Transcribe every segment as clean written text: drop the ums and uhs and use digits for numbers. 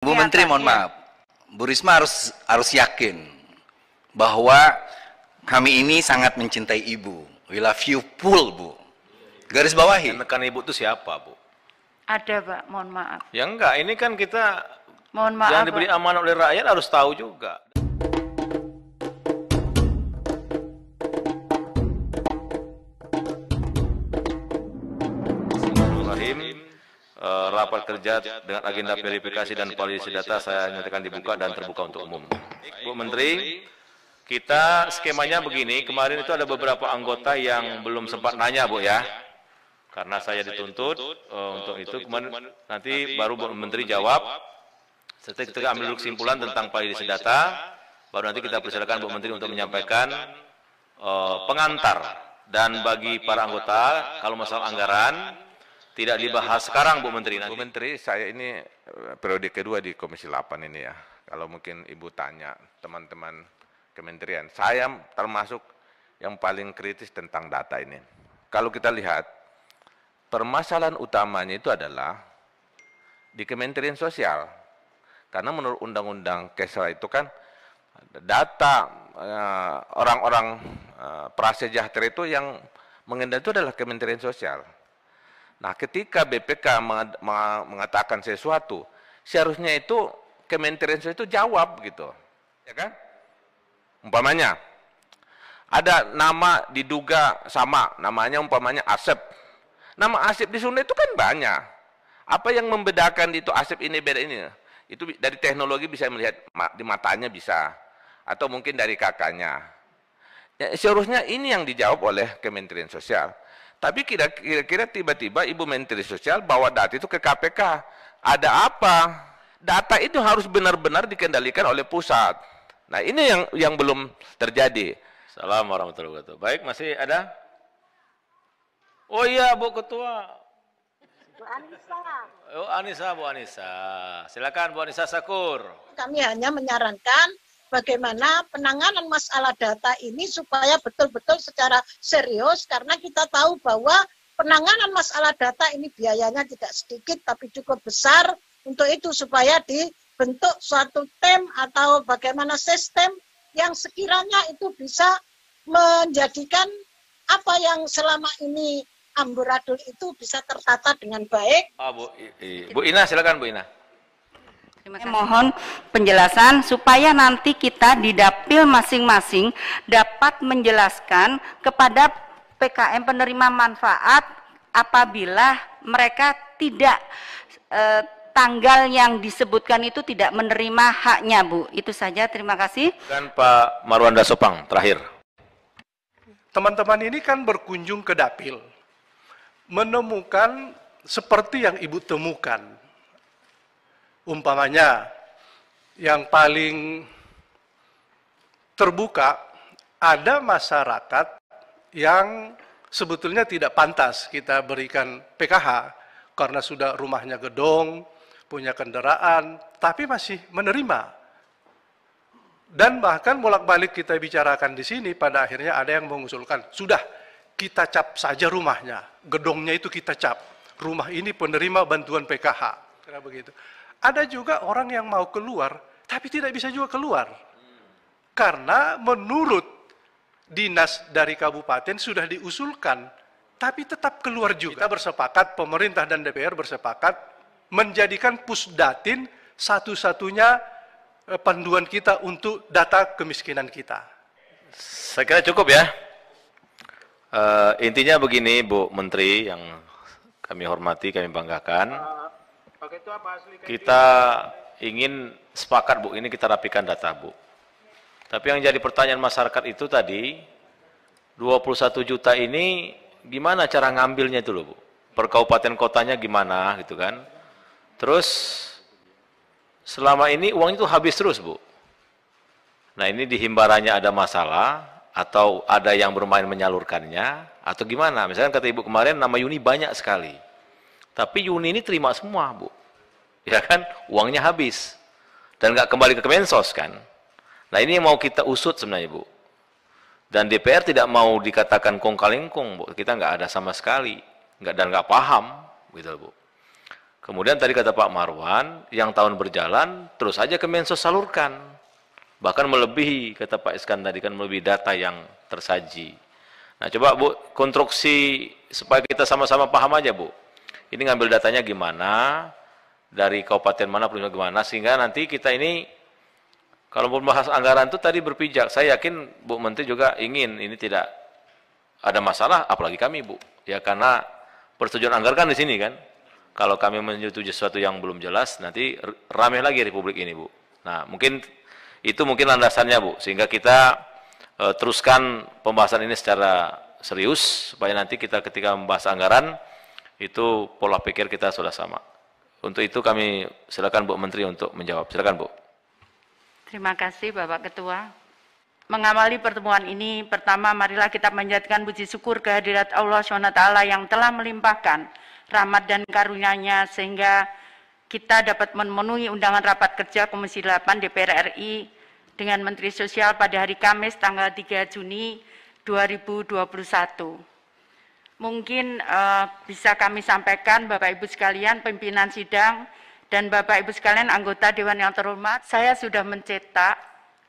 Bu Menteri, mohon maaf, Bu Risma harus yakin bahwa kami ini sangat mencintai Ibu. We love you full, Bu. Garis bawahi. Yang nekan Ibu itu siapa, Bu? Ada, Pak, mohon maaf. Ya enggak, ini kan kita Mohon maaf, yang diberi amanah oleh rakyat harus tahu juga. Bismillahirrahmanirrahim. Rapat kerja dengan agenda verifikasi dan validasi data saya nyatakan dibuka dan terbuka untuk umum. Bu Menteri, kita skemanya begini, kemarin itu ada beberapa anggota yang belum sempat nanya, Bu, ya. Karena saya dituntut untuk itu, kemarin nanti baru Bu Menteri jawab. Setelah kita ambil kesimpulan tentang validasi data, baru nanti kita persilakan Bu Menteri untuk menyampaikan pengantar. Dan bagi para anggota, kalau masalah anggaran, tidak dibahas sekarang, Bu Menteri. Bu Menteri, saya ini periode kedua di Komisi 8 ini ya. Kalau mungkin Ibu tanya teman-teman kementerian, saya termasuk yang paling kritis tentang data ini. Kalau kita lihat, permasalahan utamanya itu adalah di Kementerian Sosial. Karena menurut Undang-Undang Kesra itu kan data orang-orang prasejahtera itu yang mengendalikan itu adalah Kementerian Sosial. Nah, ketika BPK mengatakan sesuatu, seharusnya itu Kementerian Sosial itu jawab gitu, ya kan? Umpamanya ada nama diduga sama, namanya umpamanya Asep. Nama Asep di Sunda itu kan banyak. Apa yang membedakan itu Asep ini beda ini? Itu dari teknologi bisa melihat di matanya bisa, atau mungkin dari kakaknya. Ya, seharusnya ini yang dijawab oleh Kementerian Sosial. Tapi kira-kira tiba-tiba Ibu Menteri Sosial bawa data itu ke KPK. Ada apa? Data itu harus benar-benar dikendalikan oleh pusat. Nah, ini yang belum terjadi. Assalamualaikum warahmatullahi wabarakatuh. Baik, masih ada? Oh iya, Bu Ketua. Bu Anissa. Oh, Anissa, Bu Anissa. Silakan Bu Anissa Sakur. Kami hanya menyarankan bagaimana penanganan masalah data ini supaya betul-betul secara serius, karena kita tahu bahwa penanganan masalah data ini biayanya tidak sedikit tapi cukup besar. Untuk itu supaya dibentuk suatu tim atau bagaimana sistem yang sekiranya itu bisa menjadikan apa yang selama ini amburadul itu bisa tertata dengan baik. Bu Ina, silakan Bu Ina. Mohon penjelasan supaya nanti kita di dapil masing-masing dapat menjelaskan kepada PKM penerima manfaat apabila mereka tidak tanggal yang disebutkan itu tidak menerima haknya, Bu. Itu saja, terima kasih. Dan Pak Marwanda Sopang, terakhir. Teman-teman ini kan berkunjung ke dapil, menemukan seperti yang Ibu temukan. Umpamanya, yang paling terbuka, ada masyarakat yang sebetulnya tidak pantas kita berikan PKH, karena sudah rumahnya gedong, punya kendaraan, tapi masih menerima. Dan bahkan bolak-balik kita bicarakan di sini, pada akhirnya ada yang mengusulkan, sudah kita cap saja rumahnya, gedongnya itu kita cap, rumah ini penerima bantuan PKH. Karena begitu. Ada juga orang yang mau keluar, tapi tidak bisa juga keluar. Karena menurut dinas dari kabupaten sudah diusulkan, tapi tetap keluar juga. Kita bersepakat, pemerintah dan DPR bersepakat, menjadikan Pusdatin satu-satunya panduan kita untuk data kemiskinan kita. Saya kira cukup ya. Intinya begini, Bu Menteri yang kami hormati, kami banggakan. Kita ingin sepakat, Bu, ini kita rapikan data, Bu. Tapi yang jadi pertanyaan masyarakat itu tadi, 21 juta ini gimana cara ngambilnya itu loh, Bu? Per kabupaten kotanya gimana gitu kan? Terus selama ini uang itu habis terus, Bu. Nah, ini di himbarannya ada masalah atau ada yang bermain menyalurkannya atau gimana? Misalnya kata Ibu kemarin nama Yuni banyak sekali. Tapi Yuni ini terima semua, Bu. Ya kan? Uangnya habis. Dan nggak kembali ke Kemensos kan? Nah, ini yang mau kita usut sebenarnya, Bu. Dan DPR tidak mau dikatakan kong kalengkong, Bu. Kita nggak ada sama sekali. Dan nggak paham, gitu, Bu. Kemudian tadi kata Pak Marwan, yang tahun berjalan terus saja Kemensos salurkan. Bahkan melebihi, kata Pak Iskan tadi kan melebihi data yang tersaji. Nah coba Bu, konstruksi supaya kita sama-sama paham aja Bu. Ini ngambil datanya gimana, dari kabupaten mana, provinsi gimana, sehingga nanti kita ini, kalau membahas anggaran itu tadi berpijak, saya yakin Bu Menteri juga ingin, ini tidak ada masalah, apalagi kami Bu. Ya karena persetujuan anggaran kan di sini kan. Kalau kami menyetujui sesuatu yang belum jelas, nanti rame lagi Republik ini Bu. Nah mungkin itu landasannya Bu, sehingga kita teruskan pembahasan ini secara serius, supaya nanti kita ketika membahas anggaran, itu pola pikir kita sudah sama. Untuk itu kami silakan Bu Menteri untuk menjawab. Silakan Bu. Terima kasih Bapak Ketua. Mengawali pertemuan ini, pertama marilah kita menjadikan puji syukur kehadirat Allah SWT yang telah melimpahkan rahmat dan karunia-Nya sehingga kita dapat memenuhi undangan rapat kerja Komisi 8 DPR RI dengan Menteri Sosial pada hari Kamis tanggal 3 Juni 2021. Mungkin bisa kami sampaikan Bapak Ibu sekalian, pimpinan sidang dan Bapak Ibu sekalian anggota Dewan yang terhormat, saya sudah mencetak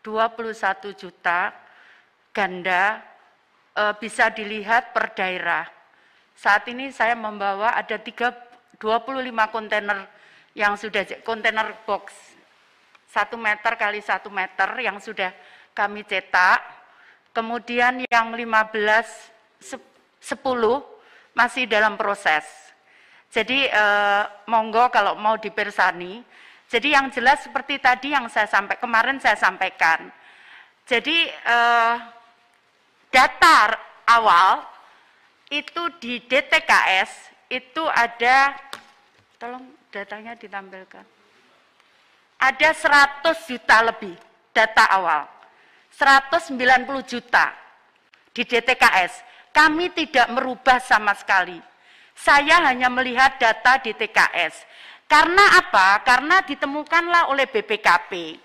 21 juta ganda, bisa dilihat per daerah. Saat ini saya membawa ada 25 kontainer yang sudah kontainer box 1 meter kali 1 meter yang sudah kami cetak. Kemudian yang 10 masih dalam proses. Jadi monggo kalau mau dipersani. Jadi yang jelas seperti tadi yang kemarin saya sampaikan. Jadi data awal itu di DTKS itu ada, tolong datanya ditampilkan. Ada 100 juta lebih data awal. 190 juta di DTKS. Kami tidak merubah sama sekali. Saya hanya melihat data DTKS. Karena apa? Karena ditemukanlah oleh BPKP.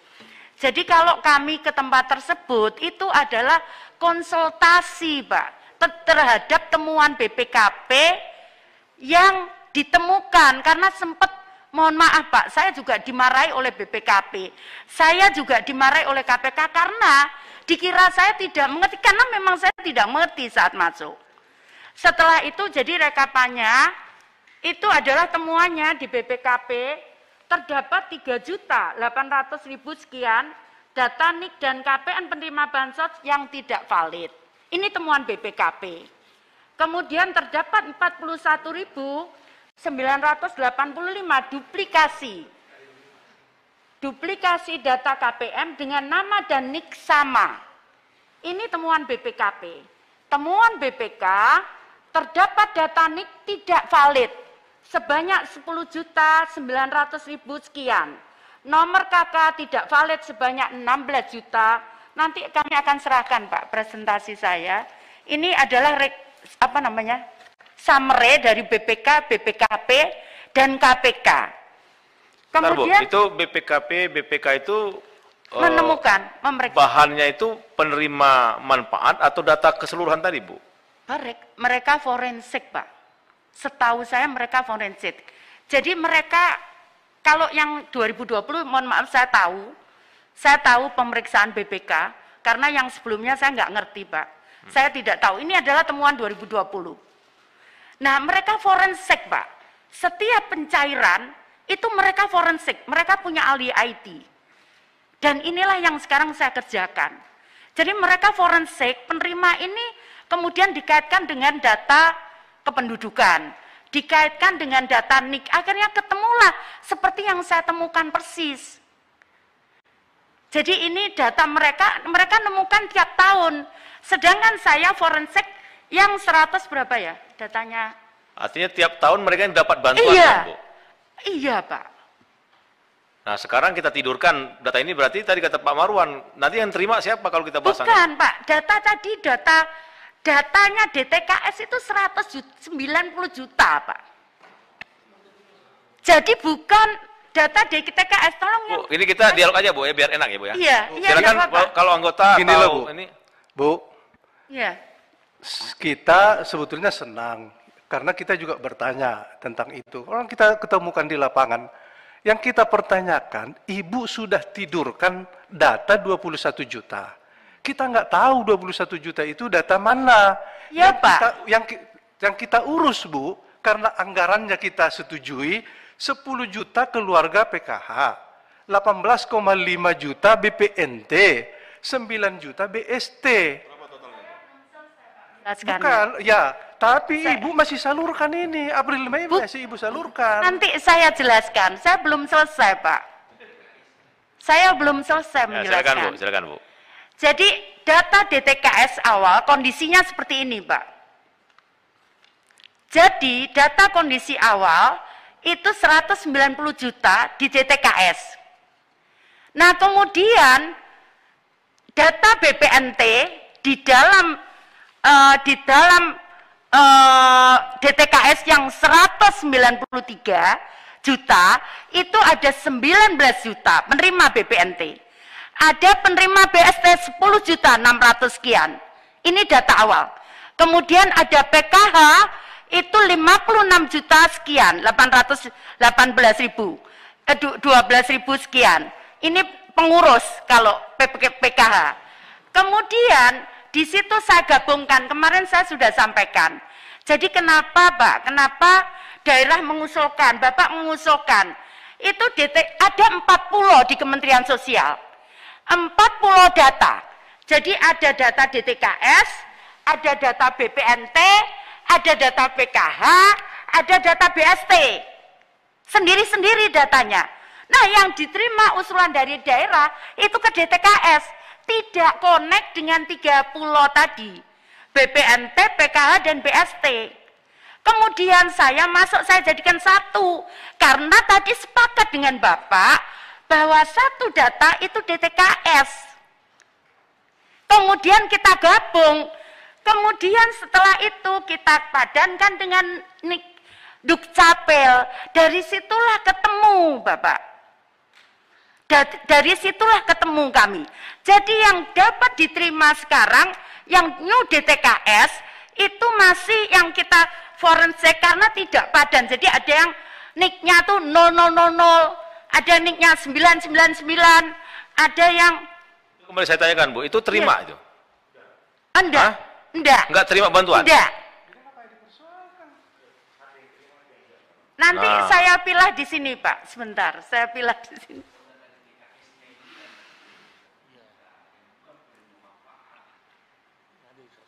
Jadi kalau kami ke tempat tersebut, itu adalah konsultasi, Pak, terhadap temuan BPKP yang ditemukan. Karena sempat, mohon maaf Pak, saya juga dimarahi oleh BPKP. Saya juga dimarahi oleh KPK karena dikira saya tidak mengerti, karena memang saya tidak mengerti saat masuk. Setelah itu jadi rekapannya, itu adalah temuannya di BPKP, terdapat 3.800.000 sekian data NIK dan KPN penerima bansos yang tidak valid. Ini temuan BPKP. Kemudian terdapat 41.985 duplikasi data KPM dengan nama dan NIK sama. Ini temuan BPKP. Temuan BPK terdapat data NIK tidak valid sebanyak 10.900.000 sekian. Nomor KK tidak valid sebanyak 16 juta. Nanti kami akan serahkan Pak presentasi saya. Ini adalah summary dari BPK, BPKP dan KPK. Kemudian Bu, itu BPKP, BPK itu menemukan, memeriksa. Bahannya itu penerima manfaat atau data keseluruhan tadi Bu? Mereka forensik Pak. Setahu saya mereka forensik. Jadi mereka, kalau yang 2020, mohon maaf saya tahu pemeriksaan BPK, karena yang sebelumnya saya nggak ngerti Pak. Saya tidak tahu, ini adalah temuan 2020. Nah mereka forensik Pak. Setiap pencairan, itu mereka forensik, mereka punya ahli IT. Dan inilah yang sekarang saya kerjakan. Jadi mereka forensik, penerima ini kemudian dikaitkan dengan data kependudukan, dikaitkan dengan data NIK, akhirnya ketemulah seperti yang saya temukan persis. Jadi ini data mereka nemukan tiap tahun, sedangkan saya forensik yang 100 berapa ya datanya? Artinya tiap tahun mereka yang dapat bantuan kan, Bu? Iya Pak. Nah sekarang kita tidurkan data ini, berarti tadi kata Pak Marwan, nanti yang terima siapa kalau kita bahas? Bukan Pak, datanya DTKS itu 190 juta Pak. Jadi bukan data DTKS, tolong Bu, ini kita dialog aja Bu ya, biar enak ya Bu ya. Iya, silakan kalau anggota Gini loh, Bu. ini. Bu, Iya. kita sebetulnya senang Karena kita juga bertanya tentang itu. Orang kita ketemukan di lapangan, yang kita pertanyakan, ibu sudah tidurkan data 21 juta. Kita nggak tahu 21 juta itu data mana. Ya, yang Pak. Yang kita urus, Bu, karena anggarannya kita setujui, 10 juta keluarga PKH, 18,5 juta BPNT, 9 juta BST. Bukan, ya, tapi Ibu masih salurkan ini, April Mei masih Ibu salurkan. Nanti saya jelaskan, saya belum selesai Pak. Saya belum selesai menjelaskan. Silakan Bu. Jadi data DTKS awal kondisinya seperti ini Pak. Jadi data kondisi awal itu 190 juta di DTKS. Nah kemudian data BPNT di dalam DTKS yang 193 juta itu ada 19 juta penerima BPNT. Ada penerima BST 10 juta 600 sekian. Ini data awal. Kemudian ada PKH itu 56 juta sekian, 818.000, 12.000 sekian. Ini pengurus kalau PKH. Kemudian di situ saya gabungkan, kemarin saya sudah sampaikan. Jadi kenapa Pak? Kenapa daerah mengusulkan, Bapak mengusulkan? Itu ada 40 di Kementerian Sosial. 40 data. Jadi ada data DTKS, ada data BPNT, ada data PKH, ada data BST. Sendiri-sendiri datanya. Nah yang diterima usulan dari daerah itu ke DTKS. Tidak connect dengan 30 tadi, BPNT, PKH, dan BST. Kemudian saya jadikan satu, karena tadi sepakat dengan Bapak, bahwa satu data itu DTKS. Kemudian kita gabung, kemudian setelah itu kita padankan dengan Dukcapil, dari situlah ketemu Bapak. Dari situlah ketemu kami. Jadi yang dapat diterima sekarang, yang new DTKS, itu masih yang kita forensik karena tidak padan. Jadi ada yang nicknya tuh 0000, ada nicknya 999, ada yang... Kembali saya tanyakan Bu, itu terima itu? Enggak, enggak. Enggak terima bantuan? Enggak. Nanti saya pilih di sini Pak, sebentar, saya pilih di sini.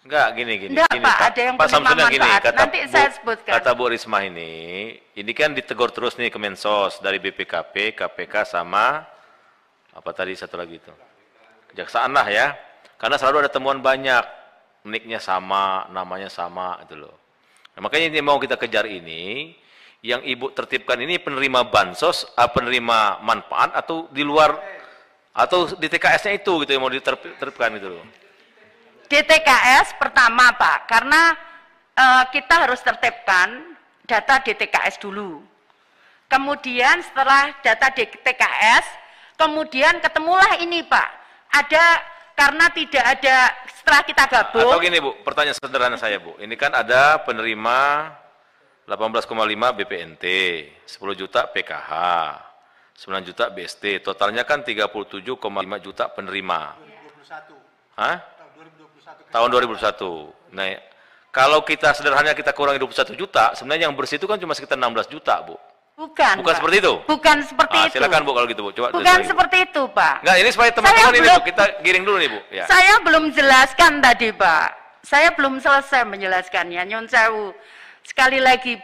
Enggak, gini. Enggak, Pak, ada yang Pak penerima Samsudin gini, manfaat. Nanti saya sebutkan. Kata Bu Risma ini kan ditegur terus nih Kemensos dari BPKP, KPK sama apa tadi satu lagi itu, Kejaksaan lah ya. Karena selalu ada temuan banyak, nicknya sama, namanya sama itu loh. Nah, makanya ini mau kita kejar ini, yang Ibu tertibkan ini penerima bansos, penerima manfaat atau di luar atau di TKS-nya itu gitu yang mau ditertibkan itu loh. DTKS pertama Pak, karena kita harus tertibkan data DTKS dulu. Kemudian setelah data DTKS, kemudian ketemulah ini Pak. Ada, karena tidak ada, setelah kita gabung. Atau gini Bu, pertanyaan sederhana saya Bu. Ini kan ada penerima 18,5 BPNT, 10 juta PKH, 9 juta BST, totalnya kan 37,5 juta penerima. 2021. Hah? Tahun 2021. Nah, kalau kita sederhana kita kurangi 21 juta, sebenarnya yang bersih itu kan cuma sekitar 16 juta, Bu. Bukan Pak. Seperti itu? Bukan seperti itu. Silakan Bu kalau gitu, Bu. Coba bukan seperti itu, Pak. Enggak, ini supaya teman-teman ini, Bu, kita giring dulu nih, Bu. Ya. Saya belum jelaskan tadi, Pak. Saya belum selesai menjelaskannya, Nyun Sewu. Sekali lagi,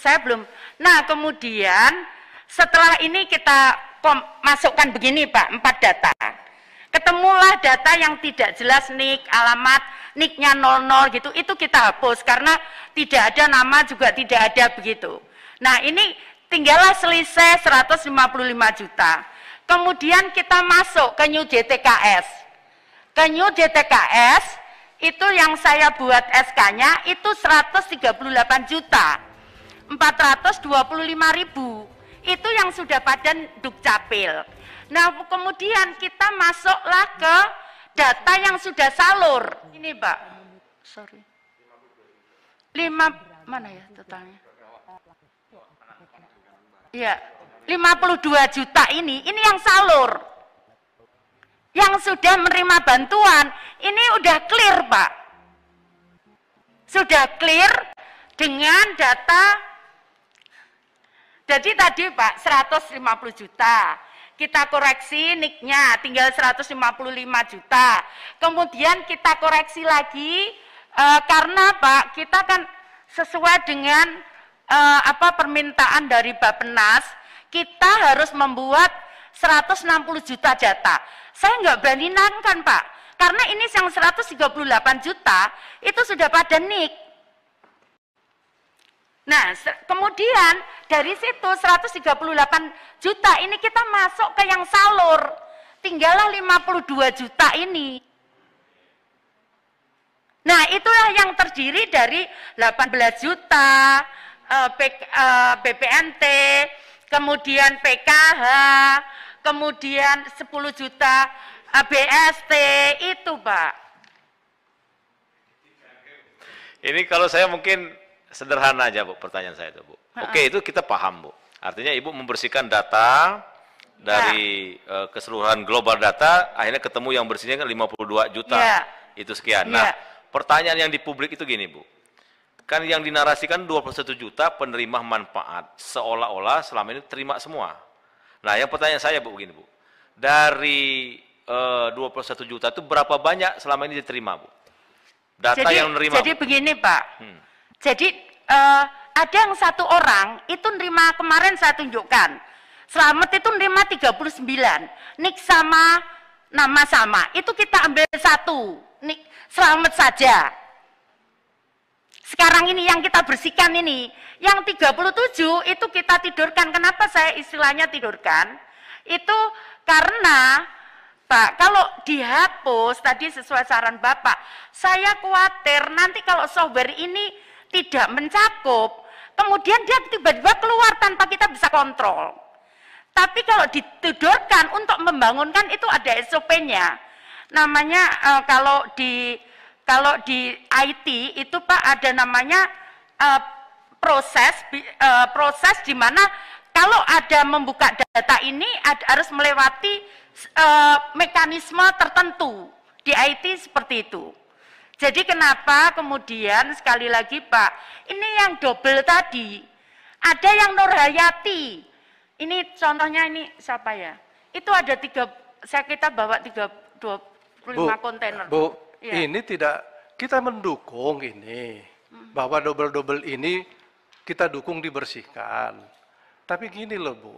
saya belum. Nah, kemudian setelah ini kita masukkan begini, Pak, 4 data. Ketemulah data yang tidak jelas nick, alamat, nicknya 00 gitu, itu kita hapus karena tidak ada nama juga tidak ada begitu. Nah ini tinggallah selisih 155 juta. Kemudian kita masuk ke New DTKS. Ke New DTKS itu yang saya buat SK-nya itu 138 juta 425.000. Itu yang sudah padan Dukcapil. Nah, kemudian kita masuklah ke data yang sudah salur. Ini, Pak. Sorry. Mana ya totalnya? Iya, 52 juta ini yang salur. Yang sudah menerima bantuan, ini udah clear, Pak. Sudah clear dengan data. Jadi tadi Pak, 150 juta. Kita koreksi NIK-nya, tinggal 155 juta. Kemudian kita koreksi lagi, karena Pak, kita kan sesuai dengan permintaan dari Bappenas, kita harus membuat 160 juta data. Saya nggak berani nangkan Pak, karena ini yang 138 juta itu sudah pada NIK. Nah, kemudian dari situ 138 juta ini kita masuk ke yang salur, tinggallah 52 juta ini. Nah, itulah yang terdiri dari 18 juta BPNT, kemudian PKH, kemudian 10 juta BST, itu Pak. Ini kalau saya mungkin sederhana aja Bu, pertanyaan saya itu Bu. Oke, itu kita paham Bu. Artinya Ibu membersihkan data dari keseluruhan global data, akhirnya ketemu yang bersihnya kan 52 juta, itu sekian. Nah, pertanyaan yang di publik itu gini Bu. Kan yang dinarasikan 21 juta penerima manfaat, seolah-olah selama ini terima semua. Nah, yang pertanyaan saya Bu begini Bu, dari 21 juta itu berapa banyak selama ini diterima Bu? Data yang menerima. Jadi begini Pak, jadi ada yang satu orang itu nerima, kemarin saya tunjukkan, Slamet itu nerima 39, NIK sama, nama sama, itu kita ambil satu, NIK Slamet saja. Sekarang ini yang kita bersihkan ini, yang 37 itu kita tidurkan. Kenapa saya istilahnya tidurkan? Itu karena Pak, kalau dihapus tadi sesuai saran Bapak, saya khawatir nanti kalau software ini tidak mencakup, kemudian dia tiba-tiba keluar tanpa kita bisa kontrol. Tapi kalau ditidurkan untuk membangunkan itu ada SOP-nya. Namanya kalau di IT itu Pak ada namanya proses di mana kalau ada membuka data ini harus melewati mekanisme tertentu di IT seperti itu. Jadi kenapa kemudian sekali lagi Pak, ini yang double tadi, ada yang Nurhayati, ini contohnya ini siapa ya? Itu ada kita bawa 25 kontainer. Bu, ya. Ini tidak, kita mendukung ini, bahwa double-double ini kita dukung dibersihkan. Tapi gini loh Bu,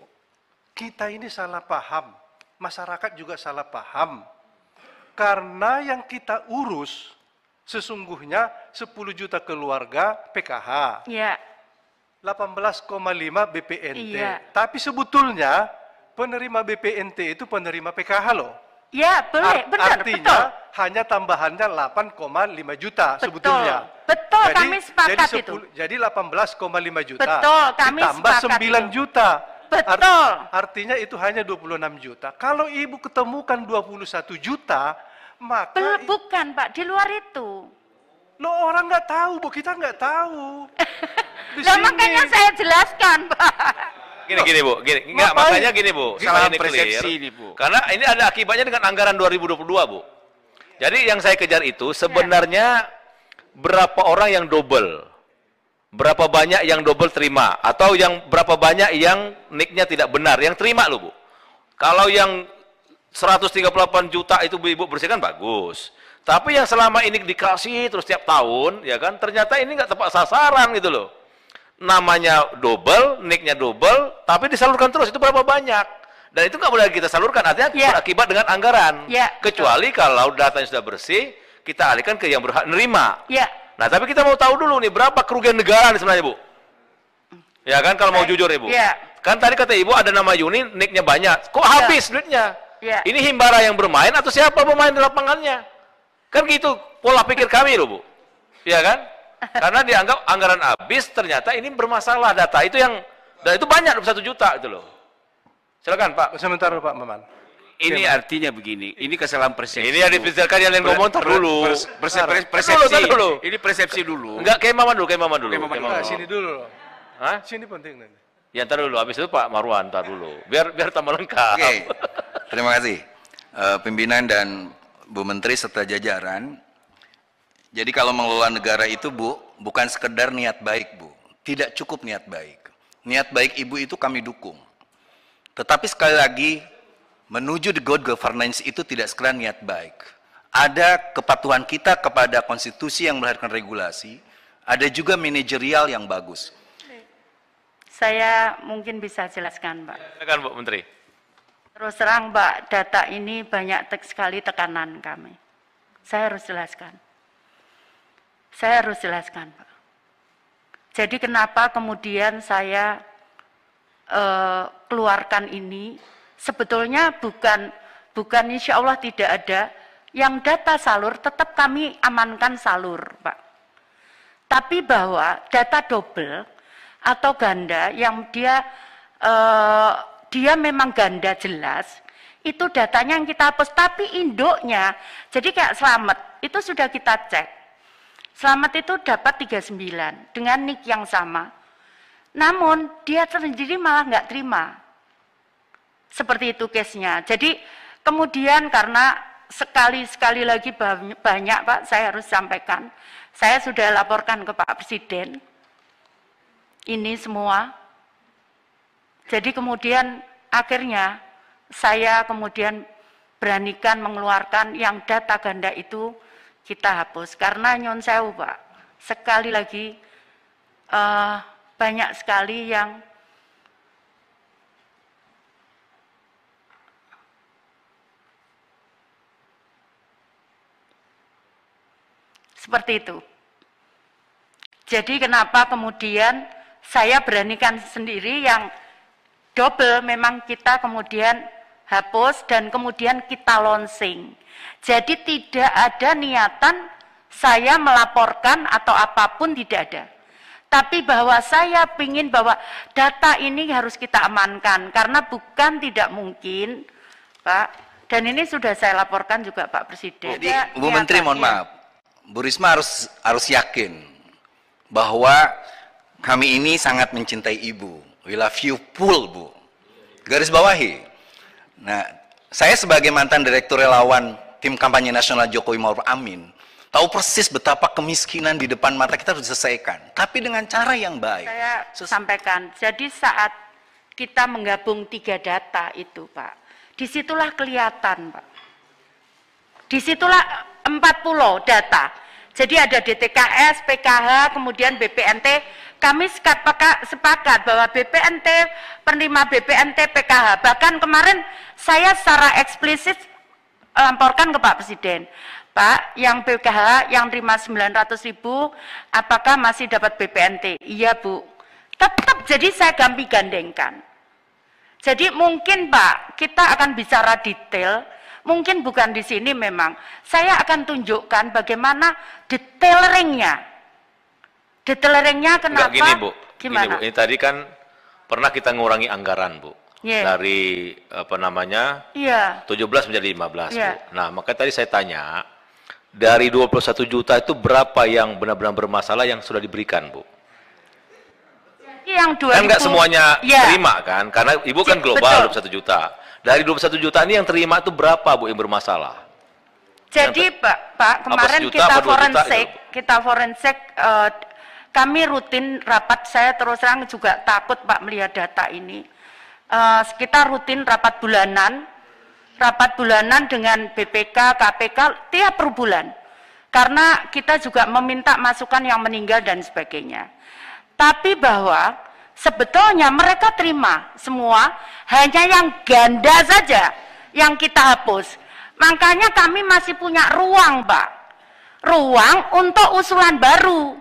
kita ini salah paham, masyarakat juga salah paham. Karena yang kita urus sesungguhnya 10 juta keluarga PKH, ya. 18,5 BPNT. Iya. Tapi sebetulnya penerima BPNT itu penerima PKH loh. Ya, boleh, benar, artinya betul. hanya tambahannya 8,5 juta Betul, sebetulnya. Betul, kami sepakat itu. Jadi 18,5 juta. Betul, kami ditambah sepakat 9 itu. juta. Betul. Artinya itu hanya 26 juta. Kalau Ibu ketemukan 21 juta, maka Bukan Pak, di luar itu. lo orang nggak tahu, Bu, kita nggak tahu. Lah makanya saya jelaskan Pak. Gini Bu, enggak, makanya gini Bu, Salah ini persepsi clear, ini, Bu. karena ini ada akibatnya dengan anggaran 2022 Bu. Jadi yang saya kejar itu sebenarnya berapa orang yang double, berapa banyak yang double terima, atau yang berapa banyak yang NIK-nya tidak benar, yang terima loh Bu. Kalau yang 138 juta itu Ibu bersihkan bagus, tapi yang selama ini dikasih terus tiap tahun, ya kan, ternyata ini nggak tepat sasaran gitu loh. Namanya double, NIK-nya double, tapi disalurkan terus, itu berapa banyak? Dan itu nggak boleh kita salurkan, artinya berakibat dengan anggaran. Kecuali kalau datanya sudah bersih, kita alihkan ke yang berhak menerima. Nah, tapi kita mau tahu dulu nih, berapa kerugian negara nih sebenarnya, Bu? Ya kan, kalau mau jujur Ibu. Kan tadi kata Ibu ada nama Yuni, NIK-nya banyak. Kok habis duitnya? Ini Himbara yang bermain atau siapa pemain di lapangannya? Kan gitu pola pikir kami loh Bu. Ya kan? Karena dianggap anggaran habis, ternyata ini bermasalah data itu yang, dan itu banyak 21 juta itu loh. Silakan Pak. Sebentar Pak Maman. ini artinya begini, ini kesalahan persepsi. Ini yang dibicarakan yang ngomong tar dulu. Persepsi. Dulu. Ini persepsi dulu. Enggak, kayak Maman dulu. Nah, sini dulu. Hah? Sini penting nanti. Ya ntar dulu, habis itu Pak Marwan ntar dulu. Biar tambah lengkap. Oke, terima kasih pimpinan dan Bu Menteri serta jajaran. Jadi kalau mengelola negara itu Bu, bukan sekedar niat baik Bu, tidak cukup niat baik. Niat baik Ibu itu kami dukung. Tetapi sekali lagi, menuju the good governance itu tidak sekedar niat baik. Ada kepatuhan kita kepada konstitusi yang melahirkan regulasi, ada juga manajerial yang bagus. Saya mungkin bisa jelaskan, Pak. Silakan Bu Menteri. Terus terang, Pak, data ini banyak sekali tekanan kami. Saya harus jelaskan. Pak. Jadi kenapa kemudian saya keluarkan ini? Sebetulnya bukan insya Allah tidak ada. Yang data salur tetap kami amankan salur, Pak. Tapi bahwa data double atau ganda yang dia memang ganda jelas, itu datanya yang kita hapus. Tapi induknya, jadi kayak Slamet, itu sudah kita cek. Slamet itu dapat 39 dengan nik yang sama. Namun dia sendiri malah nggak terima. Seperti itu case-nya. Jadi kemudian karena sekali lagi banyak Pak, saya harus sampaikan. Saya sudah laporkan ke Pak Presiden. Ini semua. Jadi kemudian akhirnya saya kemudian beranikan mengeluarkan yang data ganda itu kita hapus. Karena nyon sewu Pak, sekali lagi banyak sekali yang seperti itu. Jadi kenapa kemudian saya beranikan sendiri yang double memang kita kemudian hapus dan kemudian kita launching. Jadi tidak ada niatan saya melaporkan atau apapun, tidak ada. Tapi bahwa saya ingin bahwa data ini harus kita amankan karena bukan tidak mungkin, Pak. Dan ini sudah saya laporkan juga Pak Presiden. Jadi Bu Menteri mohon maaf, Bu Risma harus yakin bahwa kami ini sangat mencintai Ibu. We love you full, Bu. Garis bawahi. Nah, saya sebagai mantan direktur relawan tim kampanye nasional Jokowi Ma'ruf Amin, tahu persis betapa kemiskinan di depan mata kita harus diselesaikan. Tapi dengan cara yang baik. Saya sampaikan, jadi saat kita menggabung 3 data itu, Pak, disitulah kelihatan, Pak. Disitulah 40 data. Jadi ada DTKS, PKH, kemudian BPNT. Kami sepakat bahwa BPNT, penerima BPNT, PKH. Bahkan kemarin saya secara eksplisit laporkan ke Pak Presiden. Pak, yang PKH yang terima 900.000, apakah masih dapat BPNT? Iya, Bu. Tetap jadi saya gandengkan. Jadi mungkin Pak, kita akan bicara detail. Mungkin bukan di sini memang. Saya akan tunjukkan bagaimana detaileringnya. Detaileringnya kenapa? Gini Bu, Gimana? Gini, Bu. Ini tadi kan pernah kita ngurangi anggaran Bu. Yeah. Dari apa namanya? Iya. 17 menjadi 15 Yeah. Bu. Nah, maka tadi saya tanya, dari 21 juta itu berapa yang benar-benar bermasalah yang sudah diberikan Bu? Yang 2000, kan nggak semuanya ya. terima kan? Karena Ibu kan global 21 juta. Dari 21 juta ini yang terima itu berapa Bu yang bermasalah? Jadi Pak, kemarin juta, kita forensik, kami rutin rapat, saya terus terang juga takut Pak melihat data ini. Kita rutin rapat bulanan dengan BPK, KPK tiap per bulan. Karena kita juga meminta masukan yang meninggal dan sebagainya. Tapi bahwa sebetulnya mereka terima semua, hanya yang ganda saja yang kita hapus. Makanya kami masih punya ruang, Pak. Ruang untuk usulan baru.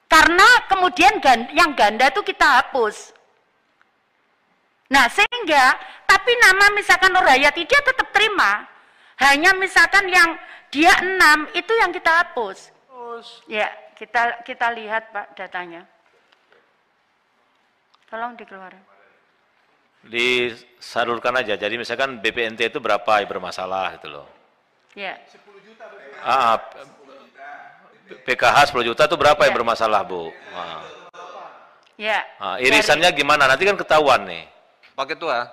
Karena kemudian yang ganda itu kita hapus. Nah, sehingga, tapi nama misalkan Nurhayati dia tetap terima. Hanya misalkan yang dia 6, itu yang kita hapus. Ya, kita lihat Pak datanya. Tolong dikeluarkan. disalurkan aja. Jadi misalkan BPNT itu berapa yang bermasalah gitu loh. Ya. PKH 10 juta itu berapa yang Ya. bermasalah, Bu? Ya. Irisannya gimana? Nanti kan ketahuan nih. Pak Ketua,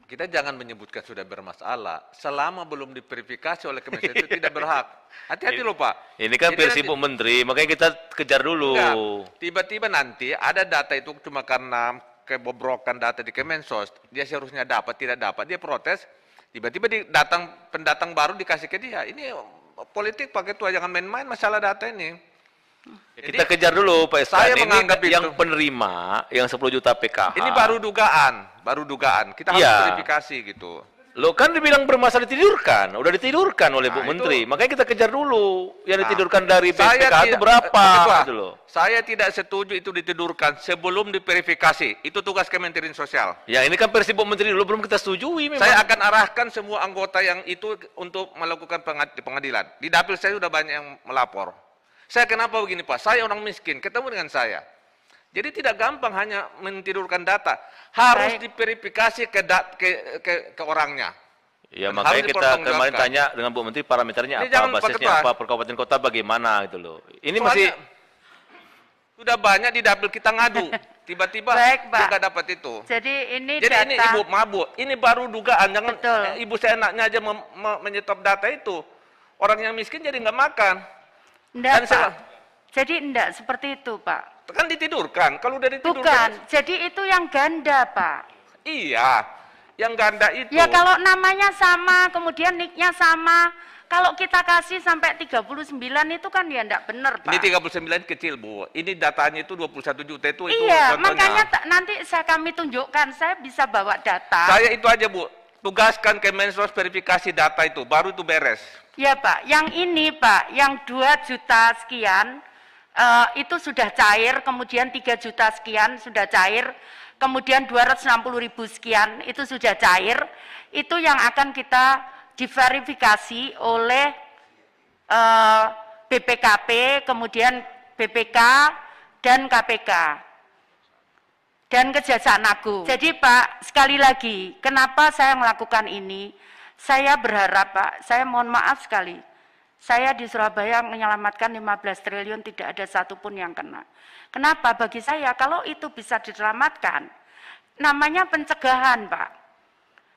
kita jangan menyebutkan sudah bermasalah selama belum diverifikasi oleh Kemensos itu tidak berhak. Hati-hati loh Pak. Ini kan Jadi versi nanti- Bu Menteri, makanya kita kejar dulu. Enggak. Tiba-tiba nanti ada data itu cuma karena kebobrokan data di Kemensos, dia seharusnya dapat, tidak dapat, dia protes, tiba-tiba pendatang baru dikasih ke dia. Ini politik Pak Ketua, jangan main-main masalah data ini. Kita kejar dulu Pak saya Eskan. Ini menganggap yang itu. penerima, yang 10 juta PKH. Ini baru dugaan. Kita harus Iya. verifikasi gitu. Lo kan dibilang bermasalah ditidurkan, udah ditidurkan oleh Bu Nah, Menteri. itu. Makanya kita kejar dulu yang Nah, ditidurkan dari saya PKH itu tidak- berapa Pak Ketua, gitu loh. saya tidak setuju itu ditidurkan sebelum diverifikasi. Itu tugas Kementerian Sosial. Ya ini kan versi Bu Menteri dulu belum kita setujui memang. Saya akan arahkan semua anggota yang itu untuk melakukan di pengadilan. Di dapil saya sudah banyak yang melapor. Saya kenapa begini Pak? Saya orang miskin, ketemu dengan saya. Jadi tidak gampang hanya mentidurkan data. Harus Baik. diverifikasi ke orangnya. Ya Dan makanya harus kita kemarin dipertanggungjawabkan. tanya dengan Bu Menteri parameternya Ini apa, jangan, Pak basisnya Ketua. apa, per kabupaten kota bagaimana gitu loh. Ini Soalnya masih sudah banyak di dapil kita ngadu. Tiba-tiba Baik, Pak. dia nggak dapat itu. Jadi ini Jadi data. ini Ibu mabuk, ini baru dugaan, jangan Betul. Ibu seenaknya aja menyetop data itu. Orang yang miskin jadi nggak makan. Enggak, Dan Pak. saya- Jadi enggak seperti itu, Pak. Kan ditidurkan, kalau udah ditidurkan. Bukan. Jadi itu yang ganda, Pak. Iya, yang ganda itu. Ya kalau namanya sama, kemudian nicknya sama, kalau kita kasih sampai 39 itu kan ya enggak benar, Pak. Ini 39 kecil, Bu. Ini datanya itu 21 juta itu Iya, contohnya. makanya nanti kami tunjukkan, saya bisa bawa data. Saya itu aja, Bu. Tugaskan Kemensos verifikasi data itu, baru itu beres. Ya Pak, yang ini Pak, yang 2 juta sekian, itu sudah cair, kemudian 3 juta sekian sudah cair, kemudian 260.000 sekian itu sudah cair, itu yang akan kita diverifikasi oleh BPKP, kemudian BPK, dan KPK, dan Kejaksaan Agung. Jadi Pak, sekali lagi, kenapa saya melakukan ini? Saya berharap Pak, saya mohon maaf sekali, saya di Surabaya menyelamatkan 15 triliun tidak ada satupun yang kena. Kenapa? Bagi saya kalau itu bisa diselamatkan, namanya pencegahan Pak.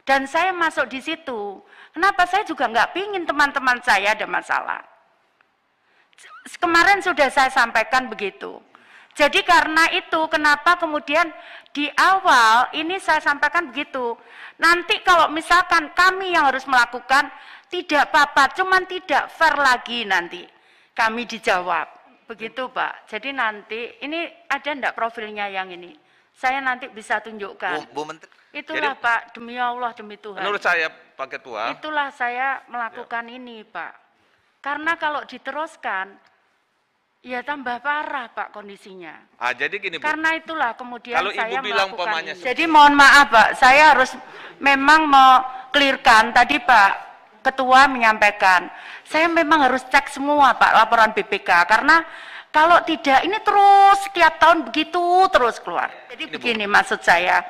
Dan saya masuk di situ. Kenapa? Saya juga nggak pingin teman-teman saya ada masalah. Kemarin sudah saya sampaikan begitu. Jadi karena itu kenapa kemudian di awal ini saya sampaikan begitu. Nanti kalau misalkan kami yang harus melakukan tidak apa-apa, cuman tidak fair lagi nanti kami dijawab. Begitu Pak. Jadi nanti ini ada enggak profilnya yang ini? Saya nanti bisa tunjukkan. Bu Menteri. Itulah Pak, demi Allah, demi Tuhan. Menurut saya, Pak Ketua, Itulah saya melakukan ini Pak. Karena kalau diteruskan, ya tambah parah Pak kondisinya. jadi gini Bu. Karena itulah kemudian Kalau saya Ibu bilang melakukan umpamanya ini. Jadi mohon maaf Pak, saya harus memang clearkan tadi Pak Ketua menyampaikan, saya memang harus cek semua Pak laporan BPK karena kalau tidak ini terus setiap tahun begitu terus keluar. Jadi begini maksud saya,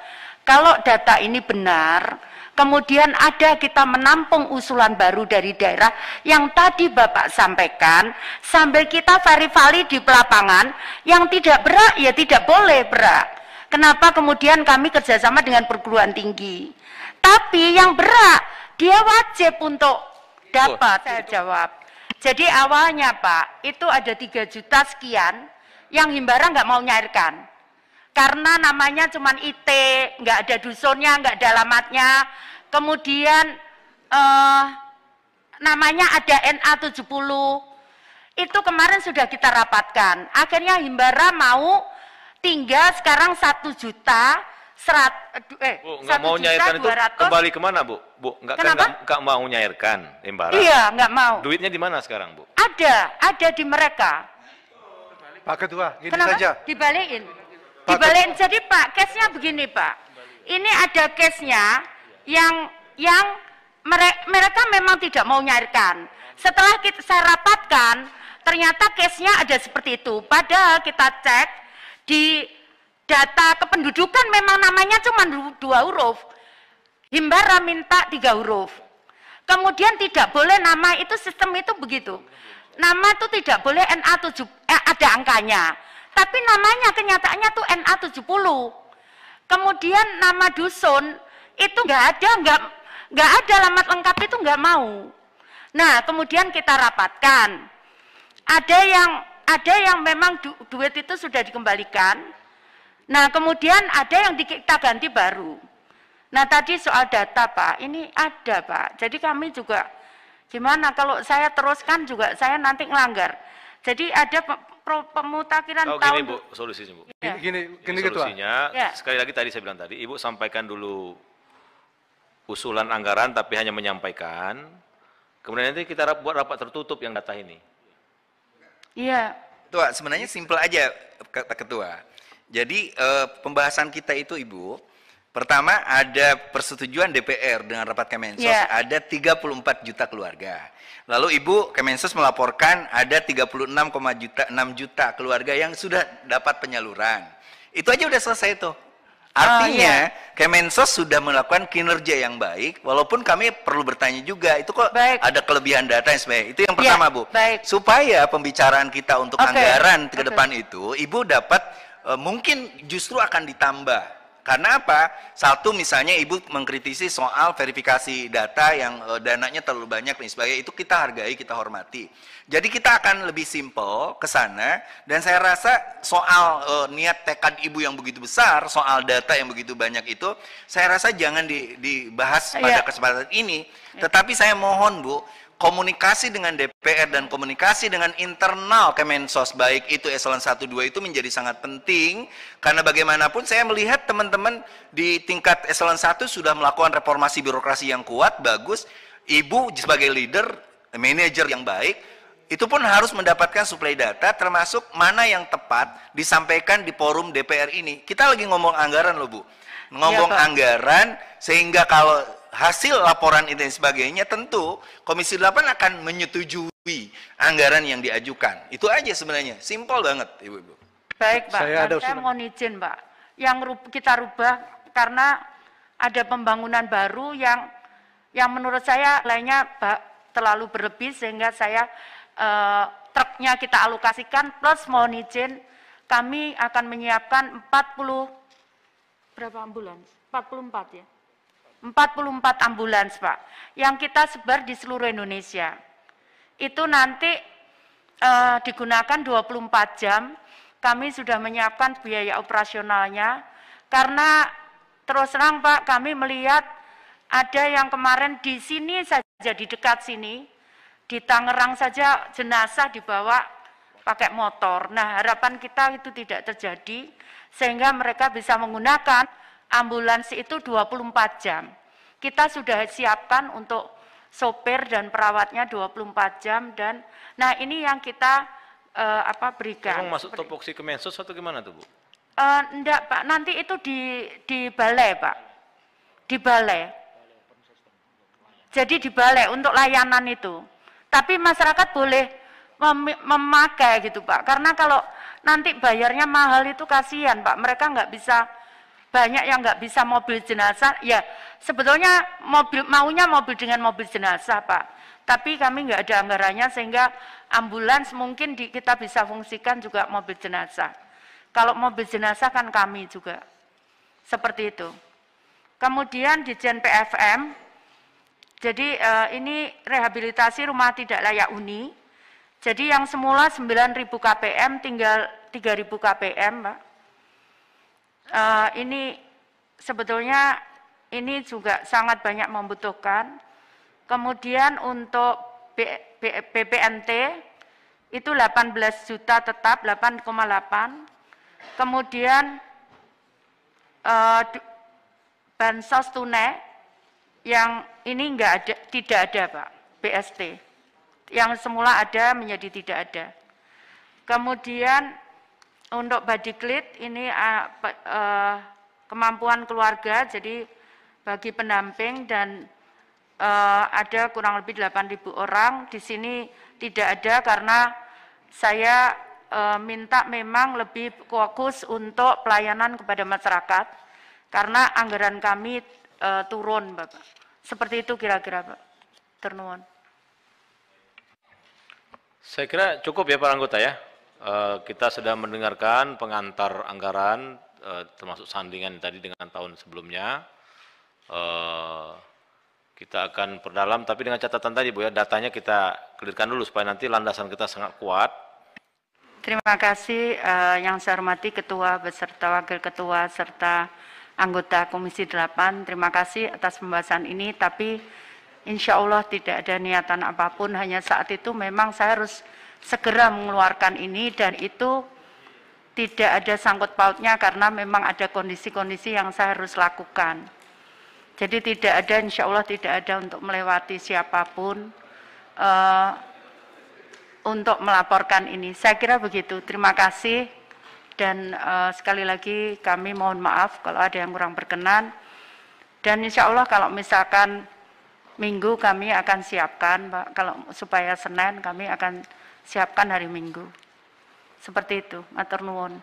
kalau data ini benar, kemudian ada kita menampung usulan baru dari daerah yang tadi Bapak sampaikan, sambil kita verify di lapangan, yang tidak berak ya tidak boleh berak. Kenapa kemudian kami kerjasama dengan perguruan tinggi? Tapi yang berak, dia wajib untuk dapat, saya jawab. Jadi awalnya Pak, itu ada 3 juta sekian, yang Himbara nggak mau nyairkan. Karena namanya cuman IT, nggak ada dusunnya, nggak ada alamatnya. Kemudian namanya ada NA70. Itu kemarin sudah kita rapatkan. Akhirnya Himbara mau tinggal sekarang 1 juta Bu, nggak mau nyairkan itu kembali kemana Bu? Bu, nggak mau nyairkan Himbara. Iya, nggak mau. Duitnya di mana sekarang Bu? Ada di mereka. Pak Ketua, gini Kenapa? saja. Dibalikin. Dibalikin. Jadi Pak, case-nya begini Pak. Ini ada case-nya yang mereka memang tidak mau nyairkan. Setelah saya rapatkan, ternyata case-nya ada seperti itu. Padahal kita cek di data kependudukan memang namanya cuma 2 huruf. Himbara minta 3 huruf. Kemudian tidak boleh nama itu, sistem itu begitu. Nama itu tidak boleh NA7, ada angkanya. Tapi namanya kenyataannya tuh NA70. Kemudian nama dusun itu nggak ada alamat lengkap, itu nggak mau. Nah, kemudian kita rapatkan. Ada yang memang duit itu sudah dikembalikan. Nah, kemudian ada yang kita ganti baru. Nah, tadi soal data, Pak, ini ada, Pak. Jadi kami juga, gimana kalau saya teruskan juga saya nanti ngelanggar. Jadi ada pemutakhiran tahun. Gini, Bu, solusinya, Bu. Ya. Gini Ketua. Solusinya, Ya. sekali lagi tadi saya bilang tadi, Ibu sampaikan dulu usulan anggaran, tapi hanya menyampaikan. Kemudian nanti kita buat rapat tertutup yang data ini. Iya. Ketua, sebenarnya simpel aja, Ketua. Jadi pembahasan kita itu, Ibu, pertama ada persetujuan DPR dengan rapat Kemensos, ada 34 juta keluarga. Lalu Ibu Kemensos melaporkan ada 36,6 juta keluarga yang sudah dapat penyaluran. Itu aja udah selesai tuh. Artinya Kemensos sudah melakukan kinerja yang baik, walaupun kami perlu bertanya juga, itu kok ada kelebihan data yang sebagainya. Itu yang pertama, Bu. Supaya pembicaraan kita untuk anggaran ke depan itu, Ibu dapat mungkin justru akan ditambah. Karena apa? Satu, misalnya Ibu mengkritisi soal verifikasi data yang dananya terlalu banyak dan sebagainya, itu kita hargai, kita hormati. Jadi kita akan lebih simpel ke sana, dan saya rasa soal niat tekad Ibu yang begitu besar, soal data yang begitu banyak itu, saya rasa jangan dibahas pada kesempatan ini. Tetapi saya mohon, Bu, komunikasi dengan DPR dan komunikasi dengan internal Kemensos, baik itu eselon 1, 2 itu menjadi sangat penting, karena bagaimanapun saya melihat teman-teman di tingkat eselon 1 sudah melakukan reformasi birokrasi yang kuat, bagus. Ibu sebagai leader, manajer yang baik, itu pun harus mendapatkan suplai data, termasuk mana yang tepat disampaikan di forum DPR ini. Kita lagi ngomong anggaran loh, Bu. Ngomong anggaran, sehingga kalau hasil laporan itu dan sebagainya, tentu Komisi 8 akan menyetujui anggaran yang diajukan. Itu aja sebenarnya, simpel banget, Ibu-Ibu. Baik, Pak. Saya mohon izin, Pak. Yang kita rubah karena ada pembangunan baru yang menurut saya lainnya terlalu berlebih, sehingga saya truknya kita alokasikan, plus mohon izin kami akan menyiapkan 40 berapa ambulans? 44 ya. 44 ambulans, Pak, yang kita sebar di seluruh Indonesia. Itu nanti digunakan 24 jam. Kami sudah menyiapkan biaya operasionalnya, karena terus terang, Pak, kami melihat ada yang kemarin di sini saja, di dekat sini, di Tangerang saja jenazah dibawa pakai motor. Nah, harapan kita itu tidak terjadi, sehingga mereka bisa menggunakan ambulans itu 24 jam. Kita sudah siapkan untuk sopir dan perawatnya 24 jam, dan nah ini yang kita berikan. Emang masuk topoksi Kemensos atau gimana tuh, Bu? Enggak, Pak, nanti itu di balai, Pak. Di balai. Jadi di balai untuk layanan itu. Tapi masyarakat boleh memakai gitu, Pak. Karena kalau nanti bayarnya mahal itu kasihan, Pak. Mereka nggak bisa, banyak yang nggak bisa mobil jenazah. Ya, sebetulnya maunya mobil dengan mobil jenazah, Pak. Tapi kami nggak ada anggarannya, sehingga ambulans mungkin kita bisa fungsikan juga mobil jenazah. Kalau mobil jenazah kan kami juga. Seperti itu. Kemudian di Jen PFM, jadi ini rehabilitasi rumah tidak layak huni. Jadi yang semula 9.000 KPM tinggal 3.000 KPM, Pak. Ini sebetulnya ini juga sangat banyak membutuhkan. Kemudian untuk BPNT itu 18 juta tetap, 8,8. Kemudian bansos tunai yang ini tidak ada, Pak, BST. Yang semula ada menjadi tidak ada. Kemudian untuk Badiklit ini kemampuan keluarga, jadi bagi pendamping, dan ada kurang lebih 8.000 orang. Di sini tidak ada karena saya minta memang lebih fokus untuk pelayanan kepada masyarakat, karena anggaran kami turun, Bapak. Seperti itu kira-kira, Pak. Ternuwun. Saya kira cukup ya Pak Anggota ya. Kita sudah mendengarkan pengantar anggaran, termasuk sandingan tadi dengan tahun sebelumnya. Kita akan perdalam, tapi dengan catatan tadi Bu ya, datanya kita clearkan dulu supaya nanti landasan kita sangat kuat. Terima kasih yang saya hormati Ketua beserta Wakil Ketua serta anggota Komisi 8. Terima kasih atas pembahasan ini, tapi insya Allah tidak ada niatan apapun, hanya saat itu memang saya harus segera mengeluarkan ini, dan itu tidak ada sangkut pautnya karena memang ada kondisi-kondisi yang saya harus lakukan. Jadi tidak ada, insya Allah tidak ada untuk melewati siapapun untuk melaporkan ini. Saya kira begitu. Terima kasih, dan sekali lagi kami mohon maaf kalau ada yang kurang berkenan. Dan insya Allah kalau misalkan Minggu kami akan siapkan, Pak, kalau supaya Senin kami akan siapkan hari Minggu. Seperti itu, matur nuwun.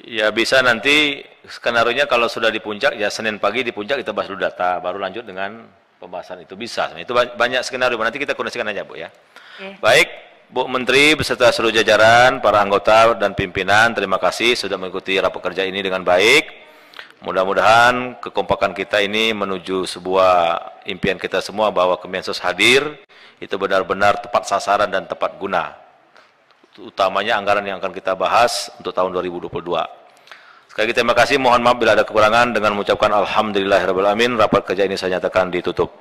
Ya bisa nanti skenario-nya kalau sudah di puncak, ya Senin pagi di puncak kita bahas dulu data, baru lanjut dengan pembahasan itu. Bisa, itu banyak skenario, nanti kita koneksikan aja Bu ya. Okay. Baik, Bu Menteri beserta seluruh jajaran, para anggota dan pimpinan, terima kasih sudah mengikuti rapat kerja ini dengan baik. Mudah-mudahan kekompakan kita ini menuju sebuah impian kita semua bahwa Kemensos hadir, itu benar-benar tepat sasaran dan tepat guna. Utamanya anggaran yang akan kita bahas untuk tahun 2022. Sekali lagi terima kasih, mohon maaf bila ada kekurangan, dengan mengucapkan alhamdulillahirabbil alamin, rapat kerja ini saya nyatakan ditutup.